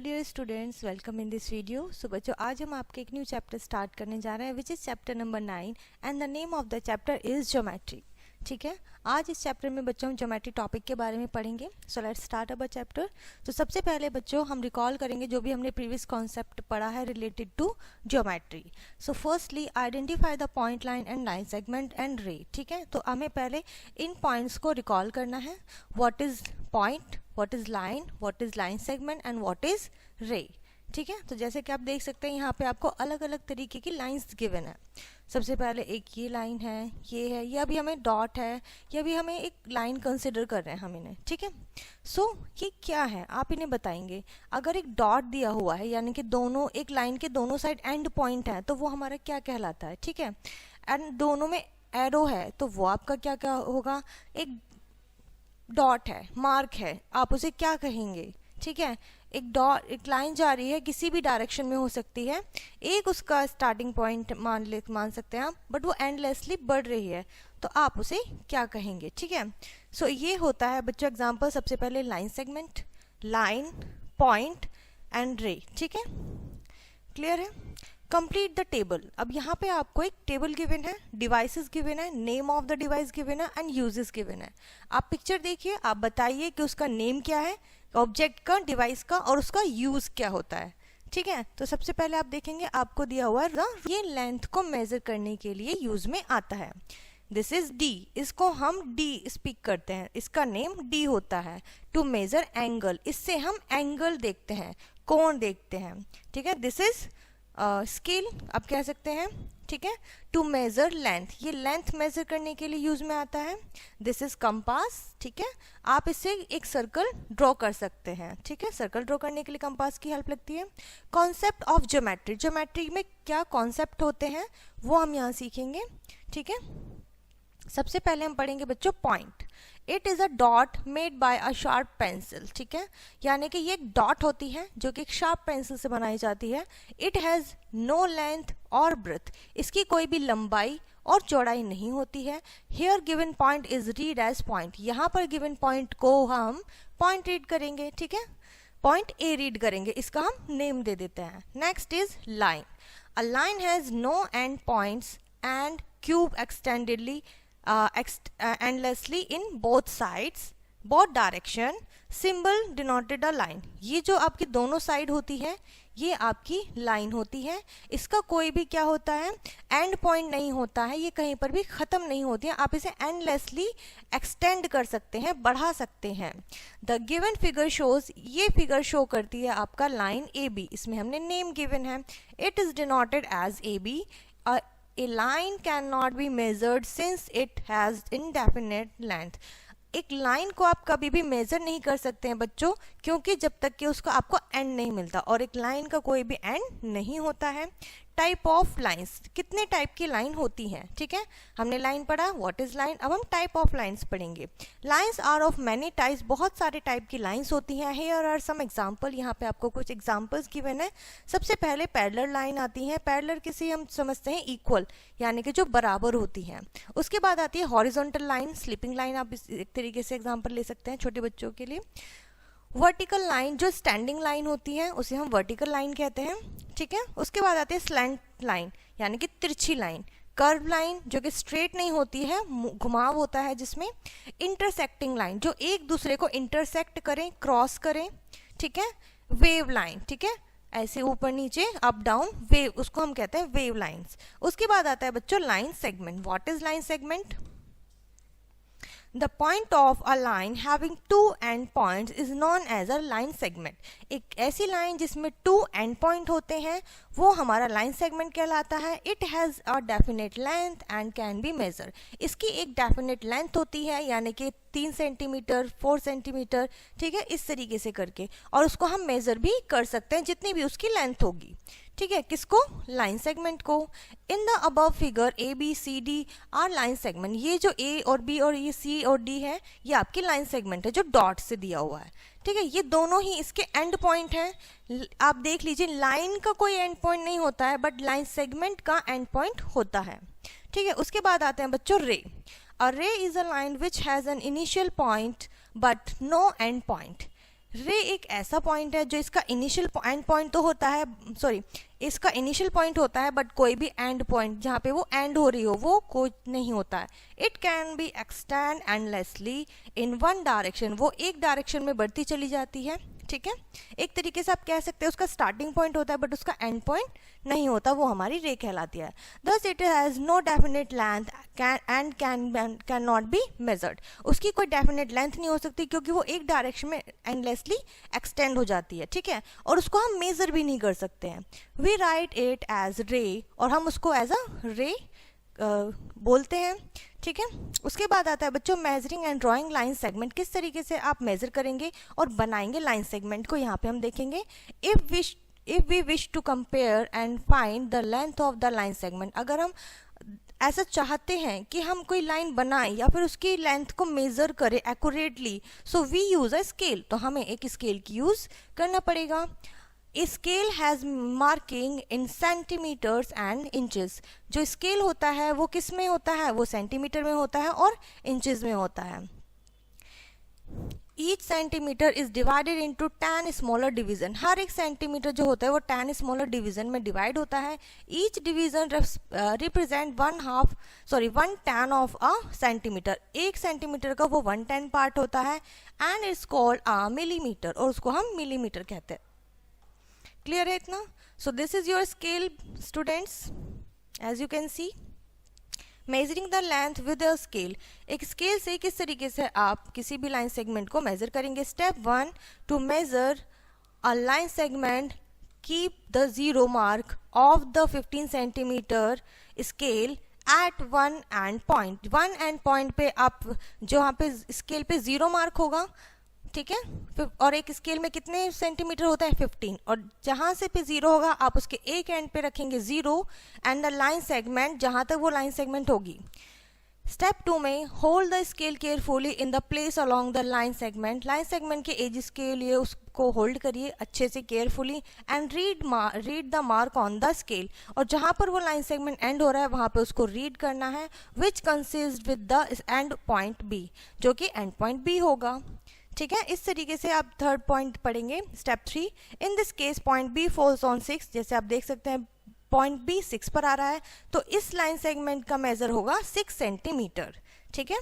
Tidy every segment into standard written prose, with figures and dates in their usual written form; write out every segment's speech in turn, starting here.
Dear students, welcome in this video. So बच्चों, आज हम आपके एक न्यू चैप्टर स्टार्ट करने जा रहे हैं which is chapter number 9 and the name of the chapter is geometry. ठीक है, आज इस चैप्टर में बच्चों हम ज्योमेट्री टॉपिक के बारे में पढ़ेंगे। So let's start our chapter. तो सबसे पहले बच्चों हम रिकॉल करेंगे जो भी हमने प्रीवियस कॉन्सेप्ट पढ़ा है related to geometry. So firstly identify the point, line and line segment and ray. ठीक है, तो हमें पहले इन पॉइंट्स को रिकॉल करना है। What is point, what is line segment and what is रे। ठीक है, तो जैसे कि आप देख सकते हैं यहाँ पे आपको अलग अलग तरीके की लाइंस गिवन है। सबसे पहले एक ये लाइन है, ये अभी हमें डॉट है, ये अभी हमें एक लाइन कंसिडर कर रहे हैं हम इन्हें। ठीक है, सो ये क्या है आप इन्हें बताएंगे। अगर एक डॉट दिया हुआ है यानी कि दोनों एक लाइन के दोनों साइड एंड पॉइंट है तो वो हमारा क्या कहलाता है। ठीक है, एंड दोनों में एरो है तो वो आपका क्या क्या होगा, एक डॉट है, मार्क है, आप उसे क्या कहेंगे। ठीक है, एक लाइन जा रही है, किसी भी डायरेक्शन में हो सकती है, एक उसका स्टार्टिंग पॉइंट मान सकते हैं आप, बट वो एंडलेसली बढ़ रही है तो आप उसे क्या कहेंगे। ठीक है, सो ये होता है बच्चों एग्जांपल। सबसे पहले line segment, line, point and ray. ठीक है, क्लियर है। Complete the table. अब यहाँ पे आपको एक टेबल गिवन है, डिवाइसेस गिवन है, name of the device given है एंड यूजेस गिवन है। आप पिक्चर देखिए, आप बताइए कि उसका नेम क्या है, ऑब्जेक्ट का, डिवाइस का, और उसका यूज क्या होता है। ठीक है, तो सबसे पहले आप देखेंगे आपको दिया हुआ है ये लेंथ को मेजर करने के लिए यूज में आता है। दिस इज डी, इसको हम डी स्पीक करते हैं, इसका नेम डी होता है। टू मेजर एंगल, इससे हम एंगल देखते हैं, कोण देखते हैं। ठीक है, दिस इज स्केल आप कह सकते हैं। ठीक है, टू मेजर लेंथ, ये लेंथ मेजर करने के लिए यूज में आता है। This is compass. ठीक है, आप इससे एक सर्कल ड्रॉ कर सकते हैं। ठीक है, सर्कल ड्रॉ करने के लिए कंपास की हेल्प लगती है। कॉन्सेप्ट ऑफ ज्योमेट्री, ज्योमेट्री में क्या कॉन्सेप्ट होते हैं वो हम यहाँ सीखेंगे। ठीक है, सबसे पहले हम पढ़ेंगे बच्चों point. It is a dot made by a sharp pencil. ठीक है, यानी कि ये एक डॉट होती है जो कि एक शार्प पेंसिल से बनाई जाती है। इट हैज़ नो लेंथ और ब्रेथ, इसकी कोई भी लंबाई और चौड़ाई नहीं होती है। Here given point is read as point, यहाँ पर गिवन पॉइंट को हम पॉइंट रीड करेंगे। ठीक है, पॉइंट ए रीड करेंगे, इसका हम नेम दे देते हैं। Next is line. A line has no end points and cube extendedly endlessly in both sides, both direction, symbol denoted a line। ये जो आपकी दोनों साइड होती है ये आपकी लाइन होती है। इसका कोई भी क्या होता है, एंड पॉइंट नहीं होता है, ये कहीं पर भी ख़त्म नहीं होती है, आप इसे एंडलेसली एक्सटेंड कर सकते हैं, बढ़ा सकते हैं। द गिवन फिगर शोज, ये फिगर शो करती है आपका लाइन ए बी, इसमें हमने नेम गिवन है। It is denoted as A B. A line cannot be measured since it has indefinite length। एक लाइन को आप कभी भी मेजर नहीं कर सकते हैं बच्चों, क्योंकि जब तक कि उसका आपको एंड नहीं मिलता, और एक लाइन का कोई भी एंड नहीं होता है। टाइप ऑफ लाइंस, कितने टाइप की लाइन होती हैं। ठीक है, हमने लाइन पढ़ा, व्हाट इज लाइन। अब हम टाइप ऑफ लाइंस पढ़ेंगे। Lines are of many types, बहुत सारे टाइप की लाइंस होती हैं। हियर आर सम एग्जांपल, यहाँ पे आपको कुछ एग्जांपल्स गिवन है। सबसे पहले पैरेलल लाइन आती है। पैरेलल किसी हम समझते हैं इक्वल, यानी कि जो बराबर होती हैं। उसके बाद आती है हॉरिजॉन्टल लाइन, स्लीपिंग लाइन आप एक तरीके से एग्जाम्पल ले सकते हैं छोटे बच्चों के लिए। वर्टिकल लाइन, जो स्टैंडिंग लाइन होती है उसे हम वर्टिकल लाइन कहते हैं। ठीक है, उसके बाद आती है स्लैंट लाइन, यानी कि तिरछी लाइन। कर्व लाइन, जो कि स्ट्रेट नहीं होती है, घुमाव होता है जिसमें। इंटरसेक्टिंग लाइन, जो एक दूसरे को इंटरसेक्ट करें, क्रॉस करें। ठीक है, वेव लाइन, ठीक है, ऐसे ऊपर नीचे अप डाउन वेव, उसको हम कहते हैं वेव लाइन्स। उसके बाद आता है बच्चों line segment. What is line segment. The point of a line having two end points is known as a line segment। एक ऐसी लाइन जिसमें टू एंड पॉइंट होते हैं वो हमारा लाइन सेगमेंट कहलाता है। It has a definite length and can be measure, इसकी एक डेफिनेट लेंथ होती है, यानी कि 3 सेंटीमीटर, 4 सेंटीमीटर। ठीक है, इस तरीके से करके, और उसको हम मेजर भी कर सकते हैं जितनी भी उसकी लेंथ होगी। ठीक है, किसको, लाइन सेगमेंट को। In the above figure A B C D are line segment, ये जो ए और बी और ये सी और डी है ये आपकी लाइन सेगमेंट है जो डॉट से दिया हुआ है। ठीक है, ये दोनों ही इसके एंड पॉइंट हैं। आप देख लीजिए, लाइन का कोई एंड पॉइंट नहीं होता है, बट लाइन सेगमेंट का एंड पॉइंट होता है। ठीक है, उसके बाद आते हैं बच्चों ray. A ray is a line which has an initial point but no end point. Ray एक ऐसा पॉइंट है जो इसका इनिशियल एंड पॉइंट तो होता है, सॉरी इसका इनिशियल पॉइंट होता है, बट कोई भी एंड पॉइंट जहाँ पे वो एंड हो रही हो वो कोई नहीं होता है। It can be extend endlessly in one direction, वो एक डायरेक्शन में बढ़ती चली जाती है, ठीक है। एक तरीके से आप कह सकते हैं उसका स्टार्टिंग पॉइंट होता है बट उसका एंड पॉइंट नहीं होता, वो हमारी रे कहलाती है। Thus it has no definite length and can not be measured, उसकी कोई डेफिनेट लेंथ नहीं हो सकती क्योंकि वो एक डायरेक्शन में एंडलेसली एक्सटेंड हो जाती है, ठीक है, और उसको हम मेजर भी नहीं कर सकते हैं। वी राइट इट एज रे, और हम उसको एज अ रे बोलते हैं, ठीक है। उसके बाद आता है बच्चों measuring and drawing line segment, किस तरीके से आप मेजर करेंगे और बनाएंगे लाइन सेगमेंट को, यहाँ पे हम देखेंगे। If we wish to compare and find the length of the line segment, अगर हम ऐसा चाहते हैं कि हम कोई लाइन बनाएं या फिर उसकी लेंथ को मेजर करें accurately, so we use a scale, तो हमें एक स्केल की यूज करना पड़ेगा। Scale has marking in centimetres and inches, जो स्केल होता है वो किस में होता है, वो सेंटीमीटर में होता है और इंचेस में होता है। Each centimetre is divided into 10 smaller division, हर एक सेंटीमीटर जो होता है वो 10 स्मॉलर डिवीजन में डिवाइड होता है। Each division represent 1/10 of a centimetre, एक सेंटीमीटर का वो 1/10 पार्ट होता है। And it's called a millimetre, और उसको हम मिलीमीटर कहते हैं। क्लियर है इतना? So this is your scale students, as you can see measuring the length with a scale, एक स्केल से किस तरीके से आप किसी भी लाइन सेगमेंट को मेजर करेंगे। Step 1, to measure a line segment keep the zero mark of the 15 centimetre scale eight one and point, one and point पे आप जो यहाँ पे स्केल पे जीरो मार्क होगा, ठीक है, और एक स्केल में कितने सेंटीमीटर होता है 15, और जहां से पे जीरो होगा आप उसके एक एंड पे रखेंगे zero and the line segment जहां तक वो लाइन सेगमेंट होगी। स्टेप 2 में hold the scale carefully in the place along the line segment, line segment के एजेस के लिए उसको होल्ड करिए अच्छे से carefully and read the mark on the scale, और जहां पर वो लाइन सेगमेंट एंड हो रहा है वहां पे उसको रीड करना है, which consist with the end point B, जो कि एंड पॉइंट बी होगा, ठीक है। इस तरीके से आप थर्ड पॉइंट पढ़ेंगे। Step 3, in this case point B falls on 6, जैसे आप देख सकते हैं पॉइंट बी 6 पर आ रहा है, तो इस लाइन सेगमेंट का मेजर होगा 6 सेंटीमीटर, ठीक है।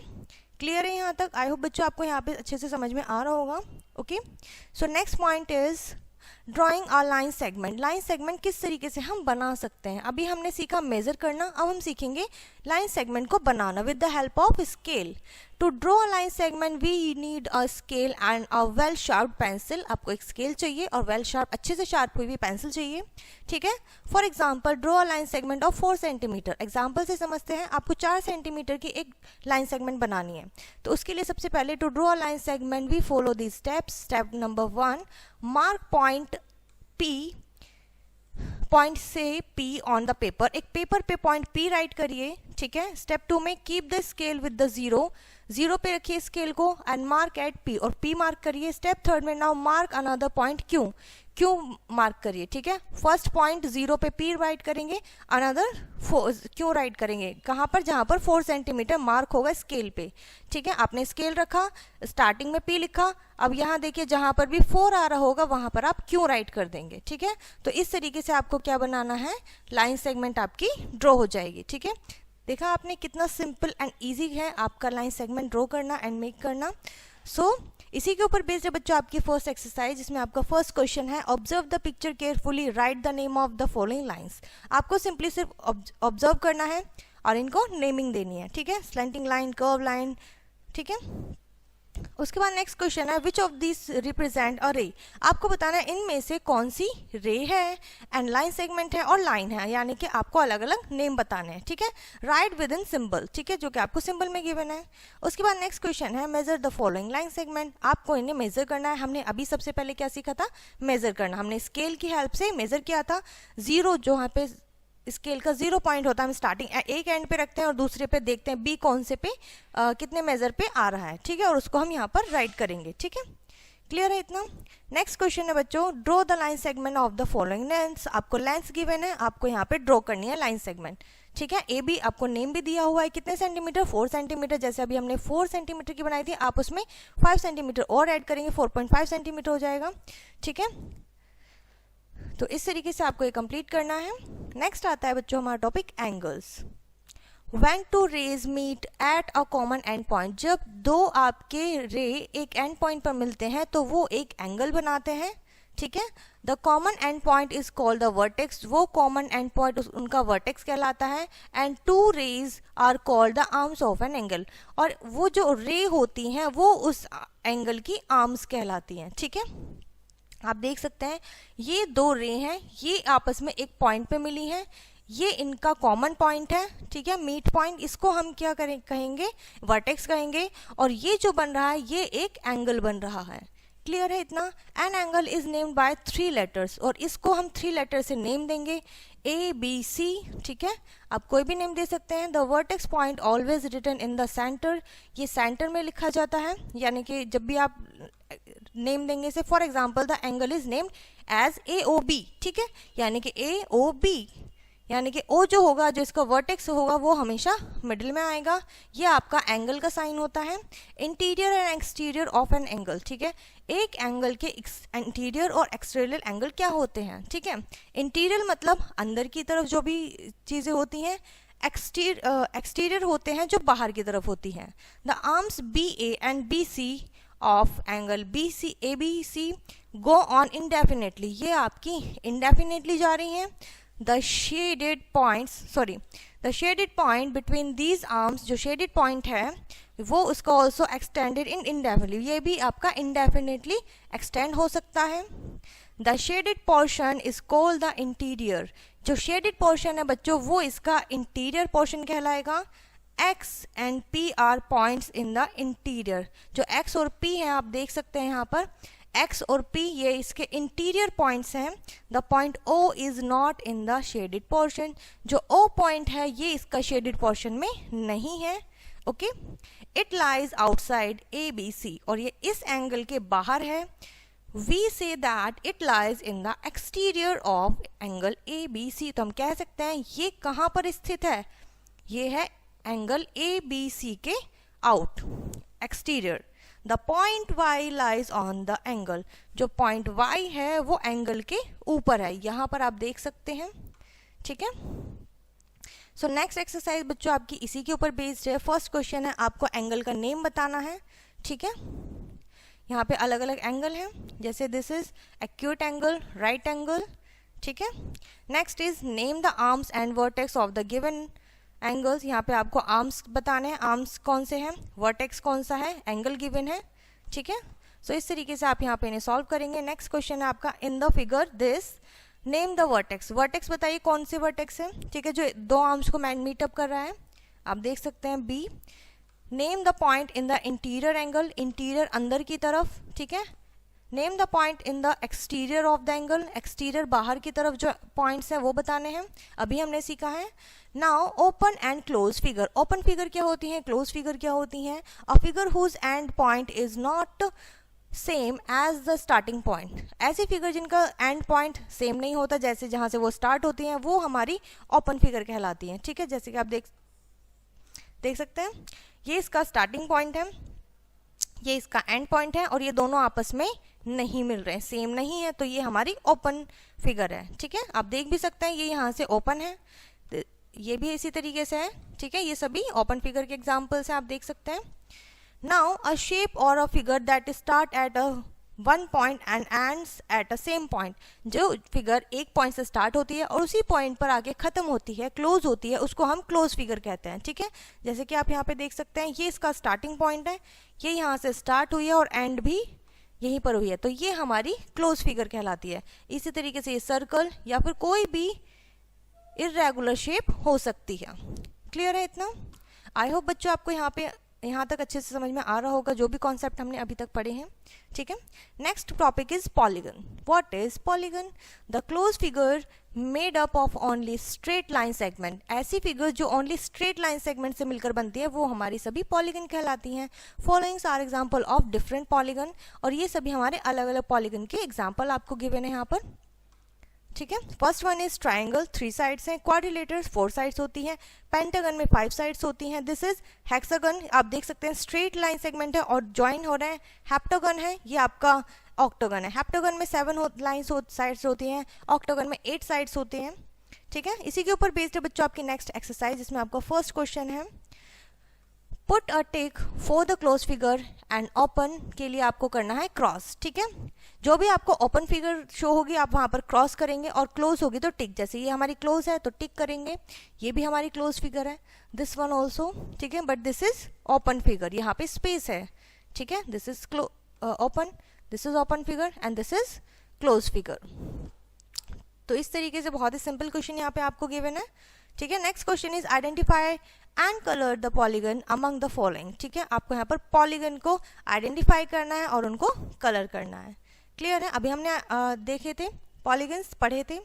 क्लियर है यहाँ तक? आई होप बच्चों आपको यहाँ पे अच्छे से समझ में आ रहा होगा। Okay, so next point is drawing a line segment, line segment किस तरीके से हम बना सकते हैं। अभी हमने सीखा मेजर करना, अब हम सीखेंगे लाइन सेगमेंट को बनाना with the help of scale. To draw a line segment we need a scale and a well sharp pencil, आपको एक स्केल चाहिए और वेल शार्प अच्छे से शार्प हुई हुई पेंसिल चाहिए, ठीक है। For example draw a line segment of 4 centimetre, example से समझते हैं, आपको 4 सेंटीमीटर की एक लाइन सेगमेंट बनानी है, तो उसके लिए सबसे पहले to draw a line segment we follow these steps. Step number 1, mark point P, point से पी ऑन द पेपर, एक पेपर पे पॉइंट पी राइट करिए, ठीक है। स्टेप 2 में keep the scale with the zero, zero पे रखिए scale को एंड मार्क एट पी, और पी मार्क करिए। स्टेप 3 में now mark another point Q, Q mark करिए, ठीक है। फर्स्ट पॉइंट जीरो पे पी राइट करेंगे, अनदर क्यू राइट करेंगे, कहाँ पर, जहाँ पर 4 सेंटीमीटर मार्क होगा स्केल पे, ठीक है। आपने स्केल रखा, स्टार्टिंग में पी लिखा, अब यहाँ देखिए जहाँ पर भी 4 आ रहा होगा वहाँ पर आप क्यू राइट कर देंगे, ठीक है। तो इस तरीके से आपको क्या बनाना है, लाइन सेगमेंट आपकी ड्रॉ हो जाएगी, ठीक है। देखा आपने कितना सिंपल एंड इजी है आपका लाइन सेगमेंट ड्रॉ करना एंड मेक करना। सो इसी के ऊपर बेस्ड है बच्चों आपकी फर्स्ट एक्सरसाइज, जिसमें आपका फर्स्ट क्वेश्चन है observe the picture carefully, right the name of the following lines. आपको सिंपली सिर्फ ऑब्जर्व करना है और इनको नेमिंग देनी है, ठीक है। स्लैंटिंग लाइन, कर्व लाइन, ठीक है। उसके बाद नेक्स्ट क्वेश्चन है which of this represent a रे, आपको बताना है इनमें से कौन सी रे है एंड लाइन सेगमेंट है और लाइन है, यानी कि आपको अलग अलग नेम बताने हैं, ठीक है। राइट विद इन सिंबल, ठीक है, जो कि आपको सिंबल में गिवन है। उसके बाद नेक्स्ट क्वेश्चन है measure the following line segment, आपको इन्हें मेजर करना है। हमने अभी सबसे पहले क्या सीखा था, मेजर करना, हमने स्केल की हेल्प से मेजर किया था। जीरो जो यहाँ पे स्केल का 0 पॉइंट होता है, हम स्टार्टिंग एक एंड पे रखते हैं और दूसरे पे देखते हैं बी कौन से पे कितने मेजर पे आ रहा है, ठीक है, और उसको हम यहाँ पर राइट करेंगे, ठीक है। क्लियर है इतना? नेक्स्ट क्वेश्चन है बच्चों draw the line segment of the following lengths, आपको लेंथ्स गिवन है, आपको यहाँ पे ड्रॉ करनी है लाइन सेगमेंट, ठीक है। ए बी आपको नेम भी दिया हुआ है, कितने सेंटीमीटर, 4 सेंटीमीटर। जैसे अभी हमने 4 सेंटीमीटर की बनाई थी, आप उसमें 5 सेंटीमीटर और ऐड करेंगे, 4.5 सेंटीमीटर हो जाएगा। ठीक है, तो इस तरीके से आपको ये कंप्लीट करना है। नेक्स्ट आता है बच्चों हमारा topic angles. When two rays meet at a common end point, जब दो आपके रे एक एंड पॉइंट पर मिलते हैं तो वो एक एंगल बनाते हैं। ठीक है, the common end point is called the vertex, वो कॉमन एंड पॉइंट उनका वर्टेक्स कहलाता है। And two rays are called the arms of an angle, और वो जो रे होती हैं वो उस एंगल की आर्म्स कहलाती हैं। ठीक है, आप देख सकते हैं ये दो रे हैं, ये आपस में एक पॉइंट पे मिली हैं, ये इनका कॉमन पॉइंट है। ठीक है, मीट पॉइंट, इसको हम क्या कहेंगे, वर्टेक्स कहेंगे। और ये जो बन रहा है ये एक एंगल बन रहा है। क्लियर है इतना? An angle is named by 3 letters, और इसको हम 3 लेटर से नेम देंगे, ए बी सी। ठीक है, आप कोई भी नेम दे सकते हैं। The vertex point always written in the centre, ये सेंटर में लिखा जाता है, यानी कि जब भी आप नेम देंगे से, for example the angle is named as A O B. ठीक है, यानी कि ए ओ बी, यानी कि ओ जो होगा, जो इसका वर्टेक्स होगा वो हमेशा मिडिल में आएगा। ये आपका एंगल का साइन होता है। Interior and exterior of an angle. ठीक है, एक एंगल के इंटीरियर और एक्सटीरियर एंगल क्या होते हैं? ठीक है, इंटीरियर मतलब अंदर की तरफ जो भी चीज़ें होती हैं, एक्सटीरियर होते हैं जो बाहर की तरफ होती हैं। The arms B A and B C of angle B C A B C go on indefinitely, ये आपकी इंडेफिनेटली जा रही हैं। The shaded point between these arms, जो shaded point है वो उसका also extended in indefinitely, ये भी आपका indefinitely extend हो सकता है। The shaded portion is called the interior, जो shaded portion है बच्चों वो इसका interior portion कहलाएगा। X and P are points in the interior, जो X और P है आप देख सकते हैं यहाँ पर, X और P ये इसके इंटीरियर पॉइंट्स हैं। The point O is not in the shaded portion, जो O पॉइंट है ये इसका शेडेड पोर्शन में नहीं है। Okay, it lies outside ABC, और ये इस एंगल के बाहर है। We say that it lies in the exterior of angle ABC, तो हम कह सकते हैं ये कहाँ पर स्थित है, ये है एंगल ABC के out, exterior. The point Y lies on the angle, जो पॉइंट Y है वो एंगल के ऊपर है, यहां पर आप देख सकते हैं। ठीक है, सो नेक्स्ट एक्सरसाइज बच्चों आपकी इसी के ऊपर बेस्ड है। फर्स्ट क्वेश्चन है, आपको एंगल का नेम बताना है। ठीक है, यहाँ पे अलग अलग एंगल हैं, जैसे this is acute angle, right angle. ठीक है, next is name the arms and vertex of the given angles, यहाँ पे आपको आर्म्स बताने हैं, आर्म्स कौन से हैं, वर्टेक्स कौन सा है, एंगल गिवन है। ठीक है, सो इस तरीके से आप यहाँ पे इन्हें सॉल्व करेंगे। नेक्स्ट क्वेश्चन है आपका, in the figure this name the vertex, vertex बताइए कौन से वर्टेक्स है। ठीक है, जो दो आर्म्स को मीटअप कर रहा है, आप देख सकते हैं B. Name the point in the interior angle, interior अंदर की तरफ। ठीक है, name the point in the exterior of the angle, exterior बाहर की तरफ जो पॉइंट्स हैं वो बताने हैं, अभी हमने सीखा है। Now open and close figure, open figure क्या होती है, क्लोज फिगर क्या होती है। A figure whose end point is not same as the starting point, ऐसी फिगर जिनका एंड पॉइंट सेम नहीं होता, जैसे जहां से वो स्टार्ट होती हैं वो हमारी ओपन फिगर कहलाती हैं। ठीक है, जैसे कि आप देख सकते हैं ये इसका स्टार्टिंग पॉइंट है, ये इसका एंड पॉइंट है, और ये दोनों आपस में नहीं मिल रहे हैं, सेम नहीं है, तो ये हमारी ओपन फिगर है। ठीक है, आप देख भी सकते हैं ये यहाँ से ओपन है, ये भी इसी तरीके से है। ठीक है, ये सभी ओपन फिगर के एग्जांपल्स हैं, आप देख सकते हैं। नाउ अ शेप और a figure that start at a one point and ends at a same point, जो फिगर एक पॉइंट से स्टार्ट होती है और उसी पॉइंट पर आके खत्म होती है, क्लोज होती है, उसको हम क्लोज फिगर कहते हैं। ठीक है, जैसे कि आप यहाँ पे देख सकते हैं ये इसका स्टार्टिंग पॉइंट है, ये यहाँ से स्टार्ट हुई है और एंड भी यहीं पर हुई है, तो ये हमारी क्लोज फिगर कहलाती है। इसी तरीके से ये सर्कल या फिर कोई भी इर्रेगुलर शेप हो सकती है। क्लियर है इतना? आई होप बच्चों आपको यहाँ तक अच्छे से समझ में आ रहा होगा जो भी कॉन्सेप्ट हमने अभी तक पढ़े हैं। ठीक है, next topic is polygon. What is polygon? The close figure made up of only straight line segment, ऐसी फिगर जो ओनली स्ट्रेट लाइन सेगमेंट से मिलकर बनती है वो हमारी सभी पॉलीगन कहलाती हैं। Followings are example of different polygon, और ये सभी हमारे अलग अलग पॉलीगन के एग्जांपल आपको गिवन है यहाँ पर। ठीक है। First one is triangle, 3 sides हैं। क्वाड्रिलेटरल 4 साइड्स होती हैं। पेंटागन में 5 साइड्स होती हैं। दिस इज हेक्सागन, आप देख सकते हैं स्ट्रेट लाइन सेगमेंट है और ज्वाइन हो रहे हैं। हेप्टागन है, ये आपका ऑक्टागन है। हेप्टागन में 7 लाइन्स साइड्स होती हैं, ऑक्टागन में 8 साइड्स होते हैं। ठीक है, इसी के ऊपर बेस्ड है बच्चों आपकी नेक्स्ट एक्सरसाइज, इसमें आपका फर्स्ट क्वेश्चन है put a tick for the close figure and open के लिए आपको करना है क्रॉस। ठीक है, जो भी आपको ओपन फिगर शो होगी आप वहां पर क्रॉस करेंगे और क्लोज होगी तो टिक, जैसे ये हमारी क्लोज है तो टिक करेंगे, ये भी हमारी क्लोज फिगर है, दिस वन ऑल्सो। ठीक है, but this is open figure, यहाँ पे स्पेस है। ठीक है, this is open, this is open figure and this is close figure. तो इस तरीके से बहुत ही सिंपल क्वेश्चन यहाँ पे आपको गिवन है। ठीक है, next question is identify and colour the polygon among the following. ठीक है, आपको यहाँ पर पॉलीगन को आइडेंटिफाई करना है और उनको कलर करना है। क्लियर है, अभी हमने देखे थे पॉलीगन्स, पढ़े थे।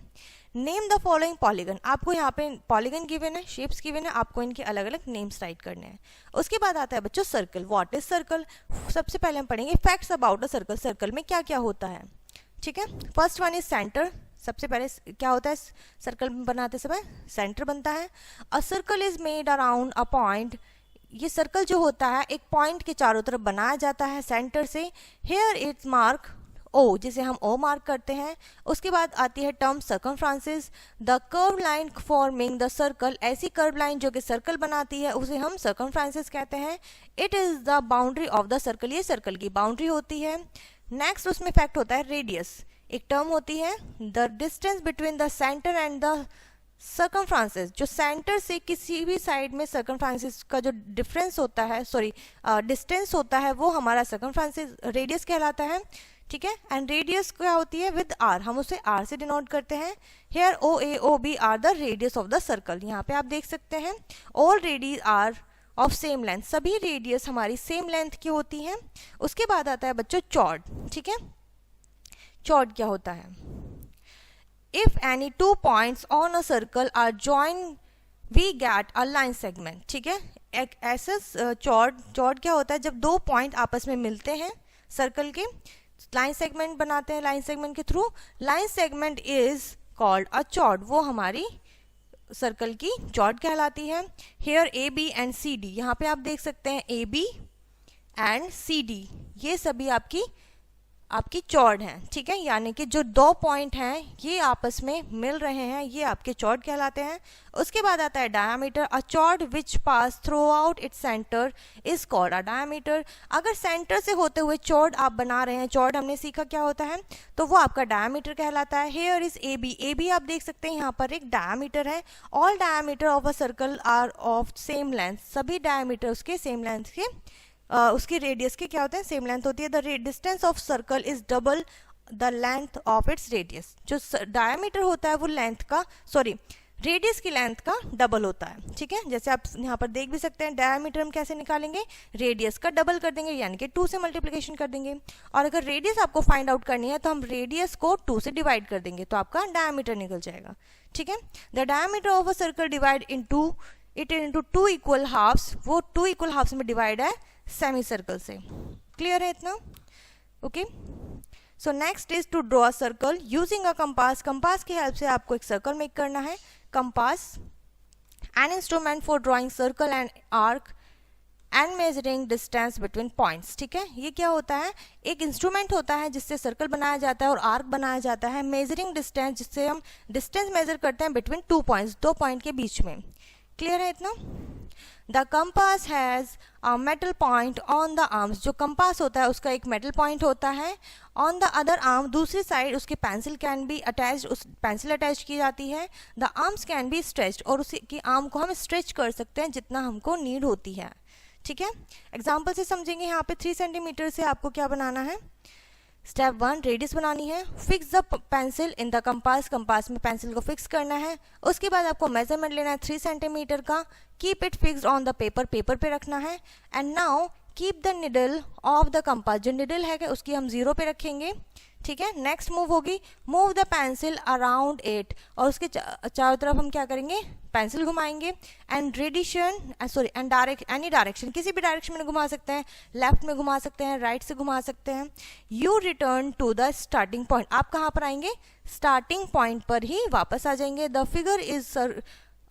नेम द फॉलोइंग पॉलीगन, आपको यहाँ पे पॉलीगन गिवन है, शेप्स गिवन है, आपको इनके अलग अलग नेम्स राइट करने हैं। उसके बाद आता है बच्चों सर्कल, व्हाट इज सर्कल। सबसे पहले हम पढ़ेंगे facts about a circle, circle में क्या क्या होता है। ठीक है, फर्स्ट वन इज सेंटर, सबसे पहले क्या होता है सर्कल बनाते समय, सेंटर बनता है। A circle is made around a point, ये सर्कल जो होता है एक पॉइंट के चारों तरफ बनाया जाता है सेंटर से। हेयर इट्स मार्क ओ, जिसे हम ओ मार्क करते हैं। उसके बाद आती है term circumferences, the curve line forming the circle, ऐसी कर्व लाइन जो कि सर्कल बनाती है उसे हम सर्कमफ्रेंसेस कहते हैं। It is the boundary of the circle, ये सर्कल की बाउंड्री होती है। नेक्स्ट उसमें फैक्ट होता है रेडियस, एक टर्म होती है the distance between the centre and the circumferences, जो सेंटर से किसी भी साइड में सर्कमफ्रेंसेस का जो डिफरेंस होता है, डिस्टेंस होता है, वो हमारा सर्कमफ्रेंसेस रेडियस कहलाता है। ठीक है, एंड रेडियस क्या होती है विद आर, हम उसे आर से डिनोट करते हैं। Here O A O B are the radius of the circle, यहाँ पे आप देख सकते हैं all radius are of same length, सभी रेडियस हमारी सेम लेंथ की होती हैं। उसके बाद आता है बच्चों चॉर्ड। ठीक है, चॉर्ड क्या होता है, if any 2 points on a circle are join we get a line segment. ठीक है, एक ऐसा चॉर्ड क्या होता है, जब 2 पॉइंट आपस में मिलते हैं सर्कल के, लाइन सेगमेंट बनाते हैं, लाइन सेगमेंट के through, line segment is called a chord, वो हमारी सर्कल की चॉर्ड कहलाती है। Here A B and C D, यहाँ पे आप देख सकते हैं A B and C D, ये सभी आपकी चॉर्ड हैं। ठीक है, यानी कि जो 2 पॉइंट हैं ये आपस में मिल रहे हैं, ये आपके चॉर्ड कहलाते हैं। उसके बाद आता है diameter, a chord which pass through out its centre is called a diameter. अगर सेंटर से होते हुए चॉर्ड आप बना रहे हैं, चॉर्ड हमने सीखा क्या होता है, तो वो आपका डायामीटर कहलाता है। Here is A B, A B आप देख सकते हैं यहाँ पर एक डायामीटर है। All diameter of a circle are of same length, सभी डायामीटर उसके सेम लेंथ के उसकी रेडियस के क्या होते हैं, सेम लेंथ होती है। The distance of circle is double the length of its radius, जो डायमीटर होता है वो लेंथ का रेडियस की लेंथ का डबल होता है। ठीक है, जैसे आप यहाँ पर देख भी सकते हैं डायमीटर हम कैसे निकालेंगे, रेडियस का डबल कर देंगे, यानी कि 2 से मल्टीप्लिकेशन कर देंगे। और अगर रेडियस आपको फाइंड आउट करनी है तो हम रेडियस को 2 से डिवाइड कर देंगे तो आपका डायमीटर निकल जाएगा। ठीक है, the diameter of a circle divide into 2 equal halves, वो 2 इक्वल हाफ्स में डिवाइड है सेमी सर्कल से। क्लियर है इतना? Okay, so next is to draw a circle using a compass, compass की हेल्प से आपको एक सर्कल मेक करना है। Compass an instrument for drawing circle and arc and measuring distance between points. ठीक है, ये क्या होता है, एक इंस्ट्रूमेंट होता है जिससे सर्कल बनाया जाता है और आर्क बनाया जाता है। मेजरिंग डिस्टेंस, जिससे हम डिस्टेंस मेजर करते हैं बिटवीन 2 पॉइंट्स, 2 पॉइंट के बीच में। क्लियर है इतना? The compass has a metal point on the arms, जो कंपास होता है उसका एक मेटल पॉइंट होता है। ऑन द अदर आर्म, दूसरी साइड उसके पेंसिल कैन बी अटैच्ड, उस पेंसिल अटैच की जाती है। The arms can be stretched, और उसकी आर्म को हम स्ट्रेच कर सकते हैं जितना हमको नीड होती है। ठीक है, एग्जाम्पल से समझेंगे। यहाँ पे 3 सेंटीमीटर से आपको क्या बनाना है, स्टेप 1 रेडियस बनानी है। Fix the pencil in the compass, compass में पेंसिल को फिक्स करना है। उसके बाद आपको मेजरमेंट लेना है 3 सेंटीमीटर का। Keep it fixed on the paper, paper पे रखना है। And now keep the needle of the compass, जो निडल है उसकी हम 0 पे रखेंगे। ठीक है। नेक्स्ट मूव होगी, move the pencil around it, और उसके चारों तरफ हम क्या करेंगे, पेंसिल घुमाएंगे। And and direct any direction, किसी भी डायरेक्शन में घुमा सकते हैं, लेफ्ट में घुमा सकते हैं, राइट से घुमा सकते हैं। You return to the starting point, आप कहाँ पर आएंगे, स्टार्टिंग पॉइंट पर ही वापस आ जाएंगे। The figure is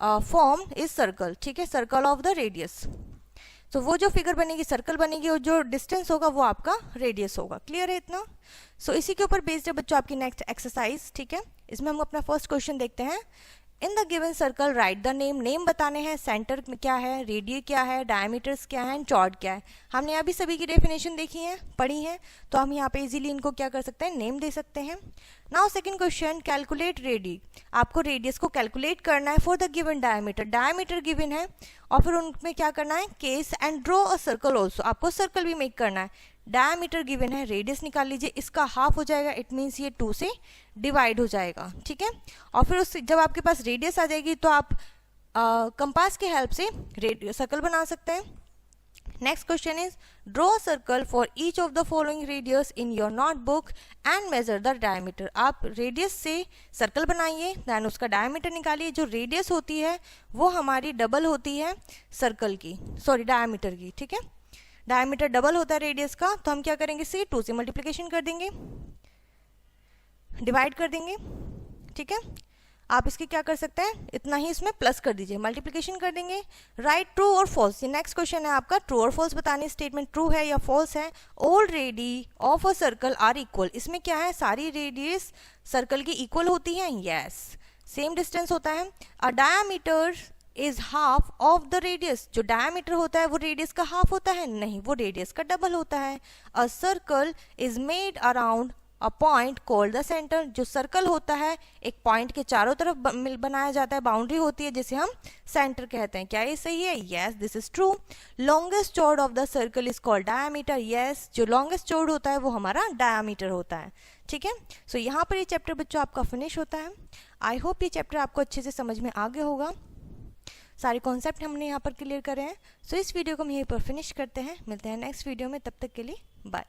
form is circle, ठीक है, सर्कल ऑफ द रेडियस। तो वो जो फिगर बनेगी सर्कल बनेगी, और जो डिस्टेंस होगा वो आपका रेडियस होगा। क्लियर है इतना? सो इसी के ऊपर बेस्ड है बच्चों आपकी नेक्स्ट एक्सरसाइज, ठीक है। इसमें हम अपना फर्स्ट क्वेश्चन देखते हैं। In the given circle right the name, name बताने हैं, सेंटर क्या है, रेडियस क्या है, डायमीटर्स क्या है, एंड चॉर्ड क्या है। हमने अभी सभी की डेफिनेशन देखी है, पढ़ी है, तो हम यहाँ पे इजीली इनको क्या कर सकते हैं, नेम दे सकते हैं। Now second question, calculate radius, आपको रेडियस को कैलकुलेट करना है for the given diameter, diameter given है, और फिर उनमें क्या करना है, case and draw a circle also, आपको सर्कल भी मेक करना है। डायमीटर गिवन है, रेडियस निकाल लीजिए, इसका हाफ हो जाएगा, इट मीन्स ये 2 से डिवाइड हो जाएगा, ठीक है। और फिर उस जब आपके पास रेडियस आ जाएगी तो आप कंपास के हेल्प से सर्कल बना सकते हैं। Next question is draw circle for each of the following radius in your notebook and measure the diameter, आप रेडियस से सर्कल बनाइए, देन उसका डायमीटर निकालिए। जो रेडियस होती है वो हमारी डबल होती है सर्कल की, सॉरी डायमीटर की, ठीक है। डायमीटर डबल होता है रेडियस का, तो हम क्या करेंगे, से 2 से मल्टीप्लिकेशन कर देंगे, डिवाइड कर देंगे, ठीक है। आप इसके क्या कर सकते हैं, इतना ही इसमें प्लस कर दीजिए, मल्टीप्लिकेशन कर देंगे। राइट ट्रू और फॉल्स, ये नेक्स्ट क्वेश्चन है आपका, ट्रू और फॉल्स बताने, स्टेटमेंट ट्रू है या फॉल्स है। All radii of a circle are equal, इसमें क्या है, सारी रेडियस सर्कल की इक्वल होती है, यस, सेम डिस्टेंस होता है। A diameter is half of the radius, जो डायमीटर होता है वो रेडियस का हाफ होता है, नहीं, वो रेडियस का डबल होता है। A circle is made around a point called the centre, जो सर्कल होता है एक पॉइंट के चारों तरफ बनाया जाता है, बाउंड्री होती है जिसे हम सेंटर कहते हैं। क्या ये सही है? Yes, this is true. Longest chord of the circle is called diameter, yes, जो लॉन्गेस्ट चौड़ होता है वो हमारा डायमीटर होता है, ठीक है। सो यहाँ पर ये चैप्टर बच्चों आपका फिनिश होता है। आई होप ये चैप्टर आपको अच्छे से समझ में आ गया होगा, सारे कॉन्सेप्ट हमने यहाँ पर क्लियर करे हैं। सो इस वीडियो को हम यहीं पर फिनिश करते हैं, मिलते हैं नेक्स्ट वीडियो में, तब तक के लिए बाय।